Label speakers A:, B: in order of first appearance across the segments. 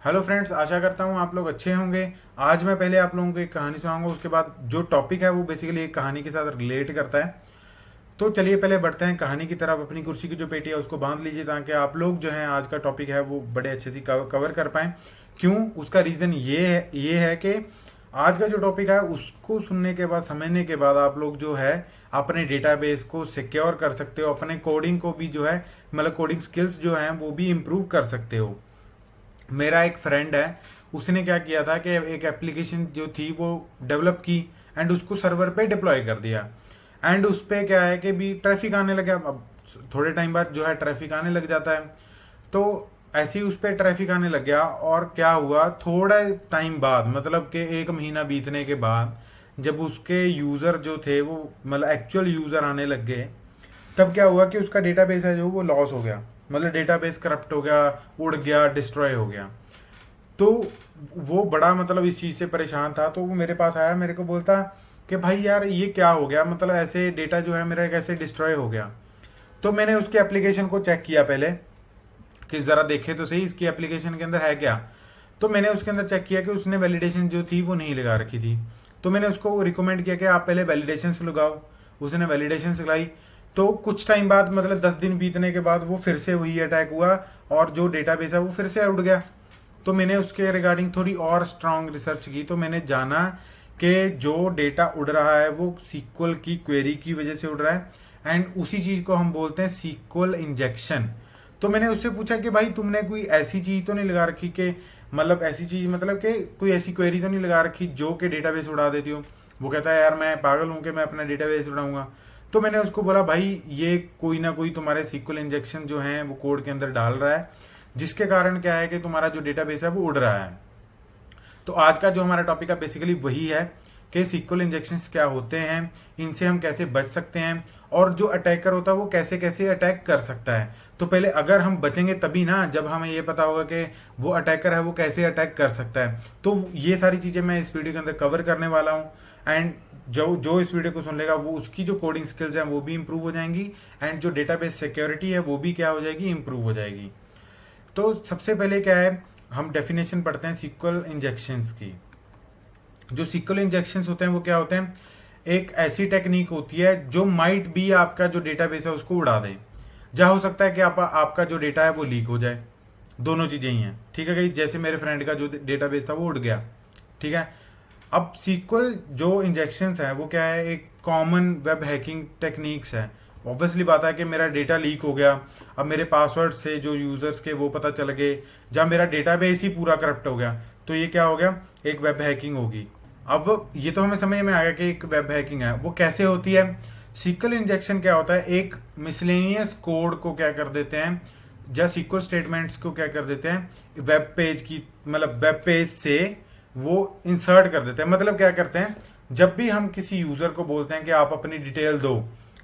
A: Hello friends, आशा करता हूँ आप लोग अच्छे होंगे। आज मैं पहले आप लोगों को एक कहानी सुनाऊंगा, उसके बाद जो टॉपिक है वो बेसिकली एक कहानी के साथ रिलेट करता है। तो चलिए पहले बढ़ते हैं कहानी की तरफ। अपनी कुर्सी की जो पेटी है उसको बांध लीजिए ताकि आप लोग जो है आज का टॉपिक है वो बड़े अच्छे से कवर कर पाएं। क्यों? उसका रीज़न ये है कि आज का जो टॉपिक है उसको सुनने के बाद, समझने के बाद आप लोग जो है अपने डेटाबेस को सिक्योर कर सकते हो, अपने कोडिंग को भी जो है मतलब कोडिंग स्किल्स जो हैं वो भी इम्प्रूव कर सकते हो। मेरा एक फ्रेंड है, उसने क्या किया था कि एक एप्लीकेशन जो थी वो डेवलप की एंड उसको सर्वर पे डिप्लॉय कर दिया। एंड उस पे क्या है कि भी ट्रैफिक आने लगा। अब थोड़े टाइम बाद जो है ट्रैफिक आने लग जाता है, तो ऐसे ही उस पे ट्रैफिक आने लग गया। और क्या हुआ, थोड़ा टाइम बाद मतलब कि एक महीना बीतने के बाद जब उसके यूज़र जो थे वो मतलब एक्चुअल यूज़र आने लग गए, तब क्या हुआ कि उसका डेटाबेस है जो वो लॉस हो गया। मतलब डेटाबेस करप्ट हो गया, उड़ गया, डिस्ट्रॉय हो गया। तो वो बड़ा मतलब इस चीज़ से परेशान था। तो वो मेरे पास आया, मेरे को बोलता कि भाई यार ये क्या हो गया, मतलब ऐसे डेटा जो है मेरा कैसे डिस्ट्रॉय हो गया। तो मैंने उसके एप्लीकेशन को चेक किया पहले कि ज़रा देखे तो सही इसकी एप्लीकेशन के अंदर है क्या। तो मैंने उसके अंदर चेक किया कि उसने वैलिडेशन जो थी वो नहीं लगा रखी थी। तो मैंने उसको रिकमेंड किया कि आप पहले वैलिडेशन से लगाओ। उसने वैलिडेशन से लगाई। तो कुछ टाइम बाद मतलब 10 दिन बीतने के बाद वो फिर से वही अटैक हुआ और जो डेटाबेस है वो फिर से उड़ गया। तो मैंने उसके रिगार्डिंग थोड़ी और स्ट्रांग रिसर्च की, तो मैंने जाना कि जो डेटा उड़ रहा है वो सीक्वल की क्वेरी की वजह से उड़ रहा है एंड उसी चीज़ को हम बोलते हैं सीक्वल इंजेक्शन। तो मैंने उससे पूछा कि भाई तुमने कोई ऐसी चीज़ तो नहीं लगा रखी कि मतलब ऐसी चीज़ मतलब कि कोई ऐसी क्वेरी तो नहीं लगा रखी जो कि डेटाबेस उड़ा देती हो। वो कहता है यार मैं पागल हूँ कि मैं अपना डेटाबेस उड़ाऊंगा। तो मैंने उसको बोला भाई ये कोई ना कोई तुम्हारे सीक्वल इंजेक्शन जो है वो कोड के अंदर डाल रहा है, जिसके कारण क्या है कि तुम्हारा जो डेटाबेस है वो उड़ रहा है। तो आज का जो हमारा टॉपिक है बेसिकली वही है कि सीक्वल इंजेक्शंस क्या होते हैं, इनसे हम कैसे बच सकते हैं और जो अटैकर होता है वो कैसे कैसे अटैक कर सकता है। तो पहले अगर हम बचेंगे तभी ना, जब हमें ये पता होगा कि वो अटैकर है वो कैसे अटैक कर सकता है। तो ये सारी चीज़ें मैं इस वीडियो के अंदर कवर करने वाला हूँ। एंड जो जो इस वीडियो को सुन लेगा वो उसकी जो कोडिंग स्किल्स हैं वो भी इंप्रूव हो जाएंगी एंड जो डेटाबेस सिक्योरिटी है वो भी क्या हो जाएगी, इंप्रूव हो जाएगी। तो सबसे पहले क्या है, हम डेफिनेशन पढ़ते हैं सीक्वल इंजेक्शंस की। जो सीक्वल इंजेक्शंस होते हैं वो क्या होते हैं, एक ऐसी टेक्निक होती है जो माइट भी आपका जो डेटाबेस है उसको उड़ा दे। जहाँ हो सकता है कि आपका जो डेटा है वो लीक हो जाए। दोनों चीज़ें ही हैं, ठीक है गाइस। जैसे मेरे फ्रेंड का जो डेटाबेस था वो उड़ गया, ठीक है। अब सीक्वल जो इंजेक्शंस है वो क्या है, एक कॉमन वेब हैकिंग टेक्निक्स है। ऑब्वियसली बात है कि मेरा डेटा लीक हो गया, अब मेरे पासवर्ड्स थे जो यूजर्स के वो पता चल गए, जहाँ मेरा डेटाबेस ही पूरा करप्ट हो गया। तो ये क्या हो गया, एक वेब हैकिंग होगी। अब ये तो हमें समझ में आ गया कि एक वेब हैकिंग है। वो कैसे होती है, सीक्वल इंजेक्शन क्या होता है, एक मिसलेनियस कोड को क्या कर देते हैं, या सीक्वल स्टेटमेंट्स को क्या कर देते हैं वेब पेज की मतलब वेब पेज से वो इंसर्ट कर देते हैं। मतलब क्या करते हैं, जब भी हम किसी यूजर को बोलते हैं कि आप अपनी डिटेल दो,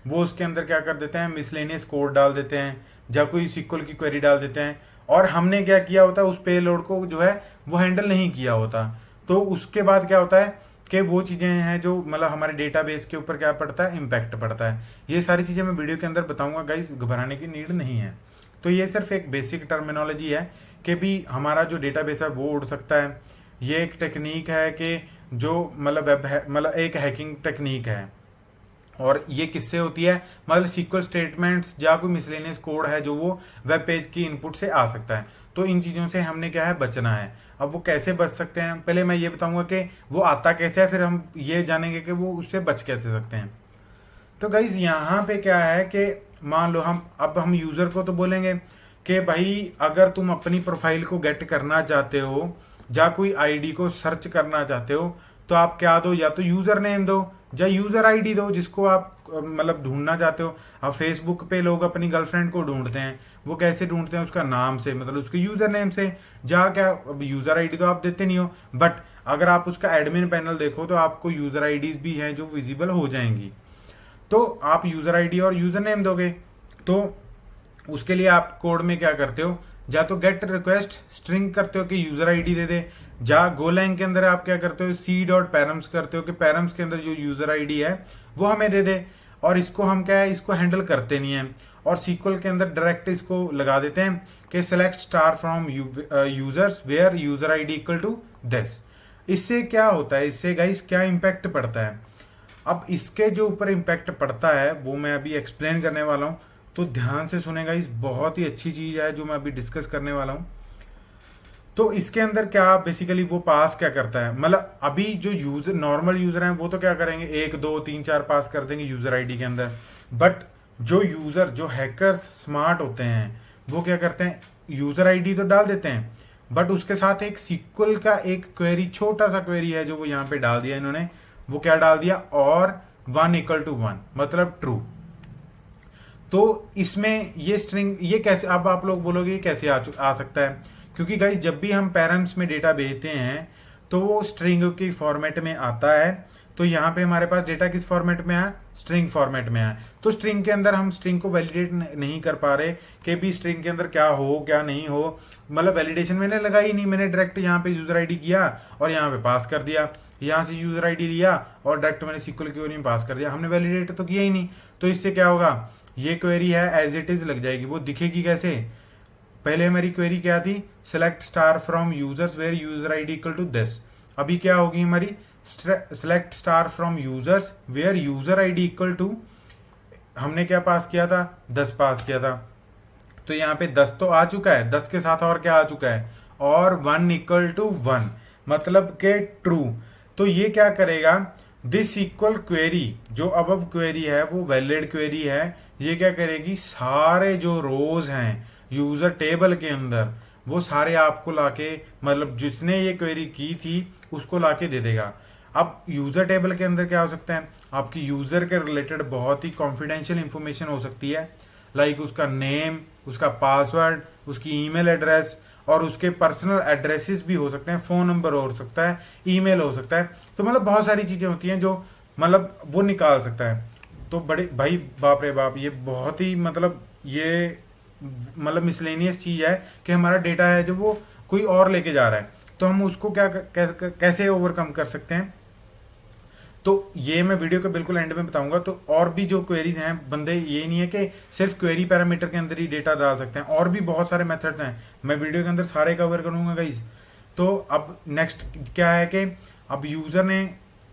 A: वो उसके अंदर क्या कर देते हैं, मिसलेनियस कोड डाल देते हैं या कोई सीक्वल की क्वेरी डाल देते हैं। और हमने क्या किया होता है, उस पेलोड को जो है वो हैंडल नहीं किया होता। तो उसके बाद क्या होता है कि वो चीज़ें हैं जो मतलब हमारे डेटाबेस के ऊपर क्या पड़ता है, इम्पैक्ट पड़ता है। ये सारी चीज़ें मैं वीडियो के अंदर बताऊंगा गाइस, घबराने की नीड नहीं है। तो ये सिर्फ एक बेसिक टर्मिनोलॉजी है कि भी हमारा जो डेटाबेस है वो उड़ सकता है। ये एक टेक्निक है कि जो मतलब वेब है मतलब एक हैकिंग टेक्निक है। और ये किससे होती है, मतलब सीक्वल स्टेटमेंट्स या कोई मिसलेनियस कोड है जो वो वेब पेज की इनपुट से आ सकता है। तो इन चीज़ों से हमने क्या है, बचना है। अब वो कैसे बच सकते हैं, पहले मैं ये बताऊंगा कि वो आता कैसे है, फिर हम ये जानेंगे कि वो उससे बच कैसे सकते हैं। तो गाइज यहाँ पे क्या है कि मान लो हम यूज़र को तो बोलेंगे कि भाई अगर तुम अपनी प्रोफाइल को गेट करना चाहते हो या कोई आईडी को सर्च करना चाहते हो तो आप क्या दो, या तो यूज़र नेम दो या यूज़र आईडी दो जिसको आप मतलब ढूंढना चाहते हो। अब फेसबुक पे लोग अपनी गर्लफ्रेंड को ढूंढते हैं, वो कैसे ढूंढते हैं, उसका नाम से मतलब उसके यूज़र नेम से। जा क्या यूज़र आईडी तो आप देते नहीं हो, बट अगर आप उसका एडमिन पैनल देखो तो आपको यूज़र आईडीज भी हैं जो विजिबल हो जाएंगी। तो आप यूज़र आईडी और यूज़र नेम दोगे। तो उसके लिए आप कोड में क्या करते हो, या तो गेट रिक्वेस्ट स्ट्रिंग करते हो कि यूज़र आईडी दे दे, या गोलैंग के अंदर आप क्या करते हो, सी डॉट पैरम्स करते हो कि पैरम्स के अंदर जो यूज़र आईडी है वो हमें दे दे। और इसको हम क्या है, इसको हैंडल करते नहीं है और सीक्वल के अंदर डायरेक्ट इसको लगा देते हैं कि select star from users where user ID equal to this. इससे क्या होता है, इससे गाइस क्या इम्पैक्ट पड़ता है। अब इसके जो ऊपर इम्पैक्ट पड़ता है वो मैं अभी एक्सप्लेन करने वाला हूँ, तो ध्यान से सुनेगा। इस बहुत ही अच्छी चीज है जो मैं अभी डिस्कस करने वाला हूँ। तो इसके अंदर क्या बेसिकली वो पास क्या करता है, मतलब अभी जो यूजर नॉर्मल यूजर हैं वो तो क्या करेंगे 1 2 3 4 पास कर देंगे यूजर आईडी के अंदर, बट जो यूजर जो हैकर्स स्मार्ट होते हैं वो क्या करते हैं, यूजर आईडी तो डाल देते हैं बट उसके साथ एक सीक्वल का एक क्वेरी, छोटा सा क्वेरी है जो वो यहाँ पे डाल दिया इन्होंने। वो क्या डाल दिया, और 1 = 1 मतलब ट्रू। तो इसमें ये स्ट्रिंग ये कैसे, अब आप लोग बोलोगे ये कैसे आ सकता है, क्योंकि गाइज जब भी हम पैरम्स में डेटा भेजते हैं तो वो स्ट्रिंग के फॉर्मेट में आता है। तो यहाँ पे हमारे पास डेटा किस फॉर्मेट में आया, स्ट्रिंग फॉर्मेट में आया। तो स्ट्रिंग के अंदर हम स्ट्रिंग को वैलिडेट नहीं कर पा रहे कि भी स्ट्रिंग के अंदर क्या हो क्या नहीं हो, मतलब वैलिडेशन मैंने लगाई नहीं, मैंने डायरेक्ट यहाँ पे यूजर आईडी किया और यहाँ पे पास कर दिया, यहाँ से यूजर आईडी लिया और डायरेक्ट मैंने SQL क्वेरी में पास कर दिया, हमने वैलिडेट तो किया ही नहीं। तो इससे क्या होगा, ये क्वेरी है एज इट इज लग जाएगी। वो दिखेगी कैसे, पहले हमारी क्वेरी क्या थी, select star from users where user ID equal to this. अभी क्या होगी हमारी, select star from users where user ID equal to, हमने क्या पास किया था, 10 पास किया था। तो यहाँ पे 10 तो आ चुका है, 10 के साथ और क्या आ चुका है, और 1 = 1 मतलब के ट्रू। तो ये क्या करेगा, दिस इक्वल क्वेरी जो अब क्वेरी है वो वैलिड क्वेरी है। ये क्या करेगी, सारे जो रोज हैं यूजर टेबल के अंदर वो सारे आपको लाके, मतलब जिसने ये क्वेरी की थी उसको लाके दे देगा। अब यूजर टेबल के अंदर क्या हो सकता है, आपकी यूजर के रिलेटेड बहुत ही कॉन्फिडेंशियल इंफॉर्मेशन हो सकती है, लाइक उसका नेम, उसका पासवर्ड, उसकी ईमेल एड्रेस और उसके पर्सनल एड्रेसेस भी हो सकते हैं, फोन नंबर हो सकता है, ईमेल हो सकता है। तो मतलब बहुत सारी चीजें होती हैं जो मतलब वो निकाल सकता है। तो बड़े भाई बाप रे बाप, ये बहुत ही ये मिसलेनियस चीज है कि हमारा डेटा है जो वो कोई और लेके जा रहा है। तो हम उसको कैसे ओवरकम कर सकते हैं, तो ये मैं वीडियो के बिल्कुल एंड में बताऊंगा। तो और भी जो क्वेरीज हैं, बंदे ये नहीं है कि सिर्फ क्वेरी पैरामीटर के अंदर ही डेटा डाल सकते हैं, और भी बहुत सारे मेथड्स हैं, मैं वीडियो के अंदर सारे कवर करूंगा गाइस। तो अब नेक्स्ट क्या है कि अब यूजर ने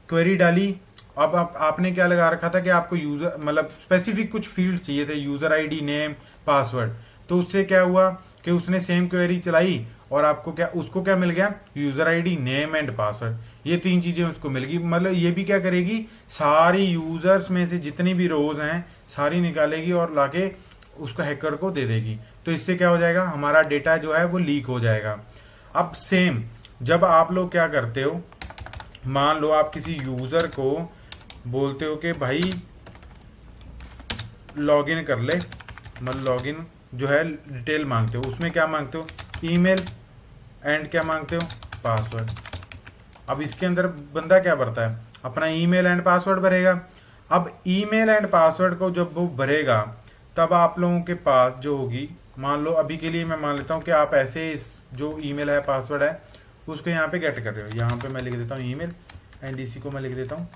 A: क्वेरी डाली, अब आपने क्या लगा रखा था कि आपको यूजर स्पेसिफिक कुछ फील्ड्स चाहिए थे, यूजर आईडी, नेम, पासवर्ड। तो उससे क्या हुआ कि उसने सेम क्वेरी चलाई और आपको क्या, उसको क्या मिल गया, user ID, name and password, ये 3 चीजें उसको मिल गई। मतलब ये भी क्या करेगी, सारी यूजर्स में से जितनी भी रोज हैं सारी निकालेगी और लाके उसको हैकर को दे देगी। तो इससे क्या हो जाएगा, हमारा डेटा जो है वो लीक हो जाएगा। अब सेम जब आप लोग क्या करते हो, मान लो आप किसी यूजर को बोलते हो कि भाई लॉगिन कर ले, मतलब लॉगिन जो है डिटेल मांगते हो, उसमें क्या मांगते हो, ईमेल एंड क्या मांगते हो, पासवर्ड। अब इसके अंदर बंदा क्या भरता है, अपना ईमेल एंड पासवर्ड भरेगा। अब ईमेल एंड पासवर्ड को जब वो भरेगा तब आप लोगों के पास जो होगी, मान लो अभी के लिए मैं मान लेता हूँ कि आप ऐसे इस जो ईमेल है पासवर्ड है उसको यहाँ पे गेट कर रहे हो। यहाँ पे मैं लिख देता हूँ ईमेल एंड इसी को मैं लिख देता हूँ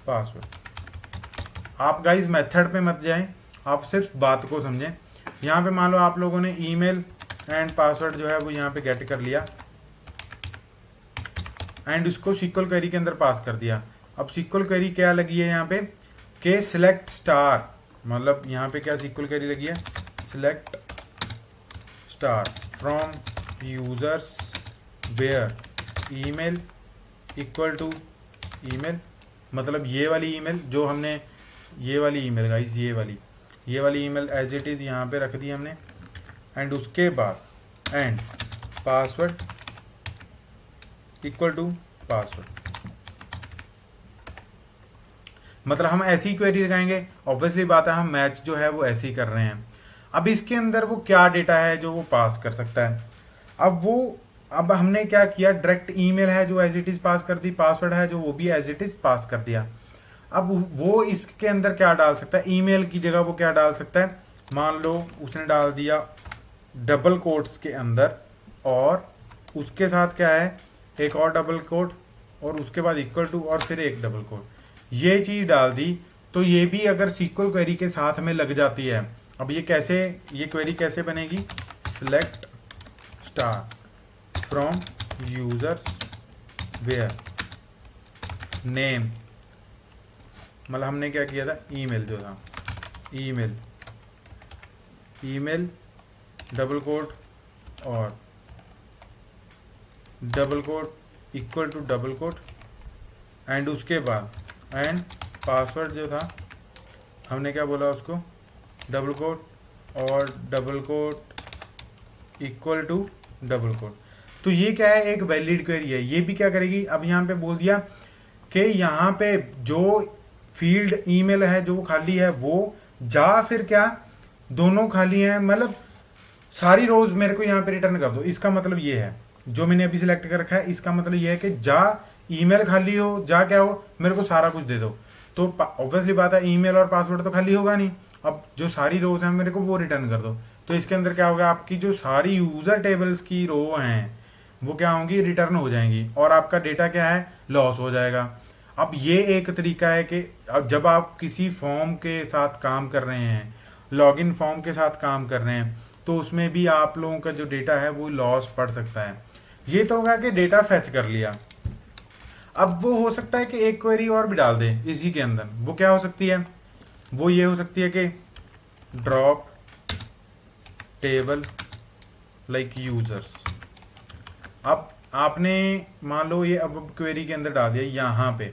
A: पासवर्ड। आप गाइज मेथड पे मत जाएं, आप सिर्फ बात को समझें। यहाँ पे मान लो आप लोगों ने ईमेल एंड पासवर्ड जो है वो यहाँ पे गेट कर लिया एंड उसको SQL क्वेरी के अंदर पास कर दिया। अब SQL क्वेरी क्या लगी है यहाँ पे के सिलेक्ट स्टार, मतलब यहाँ पे क्या SQL क्वेरी लगी है, select star from users where email equal to email, मतलब ये वाली ईमेल जो हमने, ये वाली ईमेल गाइस, ये वाली ईमेल एज इट इज यहाँ पे रख दी हमने, एंड उसके बाद and password equal to password. मतलब हम ऐसी क्वेरी लगाएंगे, ऑब्वियसली बात है हम मैच जो है वो ऐसे ही कर रहे हैं। अब इसके अंदर वो क्या डेटा है जो वो पास कर सकता है, अब हमने क्या किया, डायरेक्ट ईमेल है जो एज इट इज पास कर दी, पासवर्ड है जो वो भी एज इट इज पास कर दिया। अब वो इसके अंदर क्या डाल सकता है, ईमेल की जगह वो क्या डाल सकता है, मान लो उसने डाल दिया डबल कोट्स के अंदर और उसके साथ क्या है, एक और डबल कोट और उसके बाद इक्वल टू और फिर एक डबल कोट, ये चीज डाल दी। तो ये भी अगर SQL क्वेरी के साथ में लग जाती है, अब ये कैसे, ये क्वेरी कैसे बनेगी, select star from users where name, मतलब हमने क्या किया था, ईमेल जो था, ईमेल डबल कोट और double quote equal to double quote and उसके बाद एंड पासवर्ड जो था हमने क्या बोला उसको, डबल कोट और double quote equal to double quote. तो ये क्या है, एक वैलिड क्वेरी है। ये भी क्या करेगी, अब यहाँ पे बोल दिया कि यहाँ पे जो फील्ड ईमेल है जो खाली है वो जा, फिर क्या दोनों खाली हैं, मतलब सारी रोज मेरे को यहाँ पे रिटर्न कर दो। इसका मतलब ये है, जो मैंने अभी सिलेक्ट कर रखा है इसका मतलब ये है कि जा ईमेल खाली हो, जा क्या हो, मेरे को सारा कुछ दे दो। तो ऑब्वियसली बात है ईमेल और पासवर्ड तो खाली होगा नहीं, अब जो सारी रोज हैं मेरे को वो रिटर्न कर दो। तो इसके अंदर क्या होगा, आपकी जो सारी यूजर टेबल्स की रो हैं वो क्या होंगी, रिटर्न हो जाएंगी और आपका डेटा क्या है, लॉस हो जाएगा। अब ये एक तरीका है कि अब जब आप किसी फॉर्म के साथ काम कर रहे हैं, लॉगिन फॉर्म के साथ काम कर रहे हैं, तो उसमें भी आप लोगों का जो डेटा है वो लॉस पड़ सकता है। ये तो होगा कि डेटा फेच कर लिया। अब वो हो सकता है कि एक क्वेरी और भी डाल दें इसी के अंदर। वो क्या हो सकती है, वो ये हो सकती है कि ड्रॉप टेबल लाइक यूजर्स। अब आपने मान लो ये अब क्वेरी के अंदर डाल दिया यहाँ पे,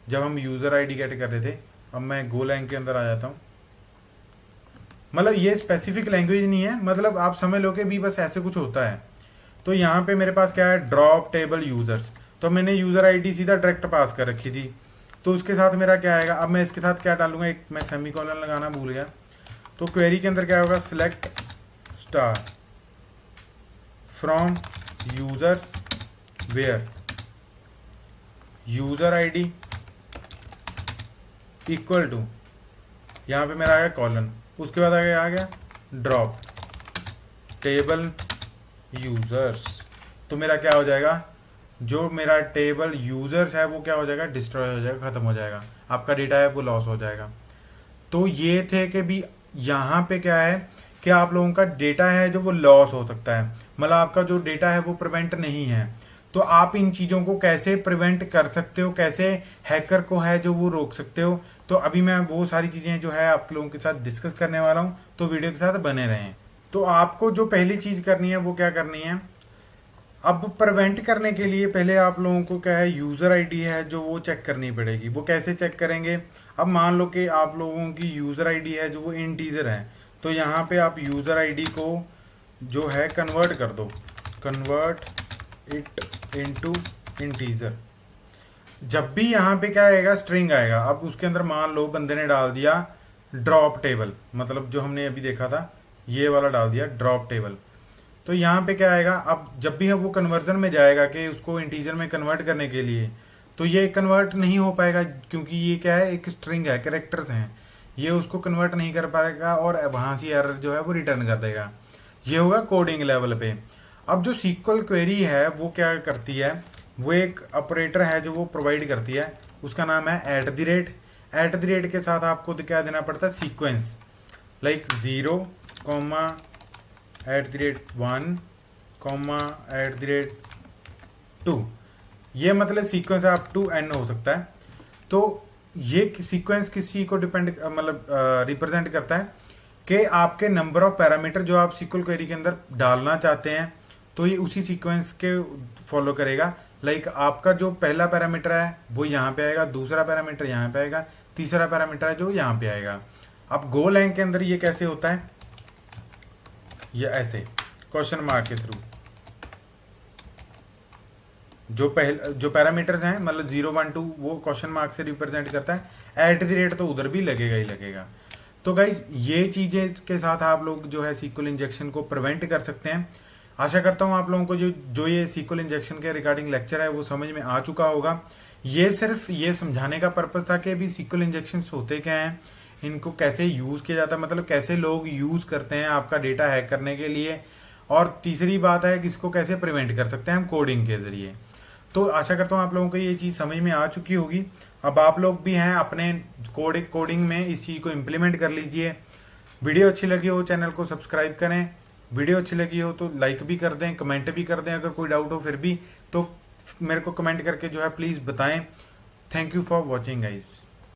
A: जब हम यूजर आईडी गेट कर रहे थे। अब मैं गोलैंग के अंदर आ जाता हूँ, मतलब ये स्पेसिफिक लैंग्वेज नहीं है, मतलब आप समझ लो कि भी बस ऐसे कुछ होता है। तो यहाँ पे मेरे पास क्या है, ड्रॉप टेबल यूजर्स। तो मैंने यूजर आईडी सीधा डायरेक्ट पास कर रखी थी, तो उसके साथ मेरा क्या आएगा, अब मैं इसके साथ क्या डालूंगा, एक मैं सेमीकोलन लगाना भूल गया। तो क्वेरी के अंदर क्या होगा, select star from users where user ID equal to, यहाँ पे मेरा आ गया कॉलन, उसके बाद आ गया ड्रॉप टेबल यूजर्स। तो मेरा क्या हो जाएगा, जो मेरा टेबल यूजर्स है वो क्या हो जाएगा, डिस्ट्रॉय हो जाएगा, खत्म हो जाएगा, आपका डेटा है वो लॉस हो जाएगा। तो ये थे कि भी यहाँ पे क्या है कि आप लोगों का डेटा है जो वो लॉस हो सकता है, मतलब आपका जो डेटा है वो प्रिवेंट नहीं है। तो आप इन चीज़ों को कैसे प्रिवेंट कर सकते हो, कैसे हैकर को है जो वो रोक सकते हो, तो अभी मैं वो सारी चीज़ें जो है आप लोगों के साथ डिस्कस करने वाला हूँ, तो वीडियो के साथ बने रहें। तो आपको जो पहली चीज़ करनी है वो क्या करनी है, अब प्रिवेंट करने के लिए पहले आप लोगों को क्या है, यूज़र आईडी है जो वो चेक करनी पड़ेगी। वो कैसे चेक करेंगे, अब मान लो कि आप लोगों की यूज़र आईडी है जो वो इंटीजर है, तो यहाँ पे आप यूज़र आईडी को जो है कन्वर्ट कर दो, कन्वर्ट इट इनटू इंटीजर। जब भी यहाँ पे क्या आएगा, स्ट्रिंग आएगा। अब उसके अंदर मान लो बंदे ने डाल दिया ड्रॉप टेबल, मतलब जो हमने अभी देखा था ये वाला डाल दिया ड्रॉप टेबल, तो यहाँ पे क्या आएगा, अब जब भी वो कन्वर्जन में जाएगा कि उसको इंटीजर में कन्वर्ट करने के लिए, तो ये कन्वर्ट नहीं हो पाएगा, क्योंकि ये क्या है, एक स्ट्रिंग है, कैरेक्टर्स हैं, ये उसको कन्वर्ट नहीं कर पाएगा और वहाँ से एरर जो है वो रिटर्न कर देगा। ये होगा कोडिंग लेवल पे। अब जो सीक्वल क्वेरी है वो क्या करती है, वो एक ऑपरेटर है जो वो प्रोवाइड करती है, उसका नाम है @ एट द रेट के साथ आपको क्या देना पड़ता है, सीक्वेंस, लाइक 0, @1, @2। ये मतलब सीक्वेंस अप टू n हो सकता है। तो ये सीक्वेंस किसी को डिपेंड मतलब रिप्रेजेंट करता है कि आपके नंबर ऑफ पैरामीटर जो आप सीक्वल क्वेरी के अंदर डालना चाहते हैं, तो ये उसी सीक्वेंस के फॉलो करेगा। लाइक आपका जो पहला पैरामीटर है वो यहाँ पे आएगा, दूसरा पैरामीटर यहाँ पे आएगा, तीसरा पैरामीटर है जो यहाँ पे आएगा। अब गोलैंग के अंदर ये कैसे होता है, ये ऐसे क्वेश्चन मार्क के थ्रू जो पैरामीटर्स हैं, मतलब 0, 1, 2 वो क्वेश्चन मार्क से रिप्रेजेंट करता है, @ तो उधर भी लगेगा ही लगेगा। तो गाइज ये चीज़ें के साथ आप लोग जो है सीक्वल इंजेक्शन को प्रिवेंट कर सकते हैं। आशा करता हूँ आप लोगों को जो ये सीक्वल इंजेक्शन के रिगार्डिंग लेक्चर है वो समझ में आ चुका होगा। ये सिर्फ ये समझाने का पर्पज़ था कि अभी सीक्वल इंजेक्शन होते क्या हैं, इनको कैसे यूज़ किया जाता है, मतलब कैसे लोग यूज़ करते हैं आपका डेटा हैक करने के लिए, और तीसरी बात है कि इसको कैसे प्रिवेंट कर सकते हैं हम कोडिंग के ज़रिए। तो आशा करता हूँ आप लोगों को ये चीज़ समझ में आ चुकी होगी। अब आप लोग भी हैं अपने कोडिंग में इस चीज़ को इम्प्लीमेंट कर लीजिए। वीडियो अच्छी लगी हो चैनल को सब्सक्राइब करें, वीडियो अच्छी लगी हो तो लाइक भी कर दें, कमेंट भी कर दें, अगर कोई डाउट हो फिर भी तो मेरे को कमेंट करके जो है प्लीज़ बताएं। Thank you for watching guys.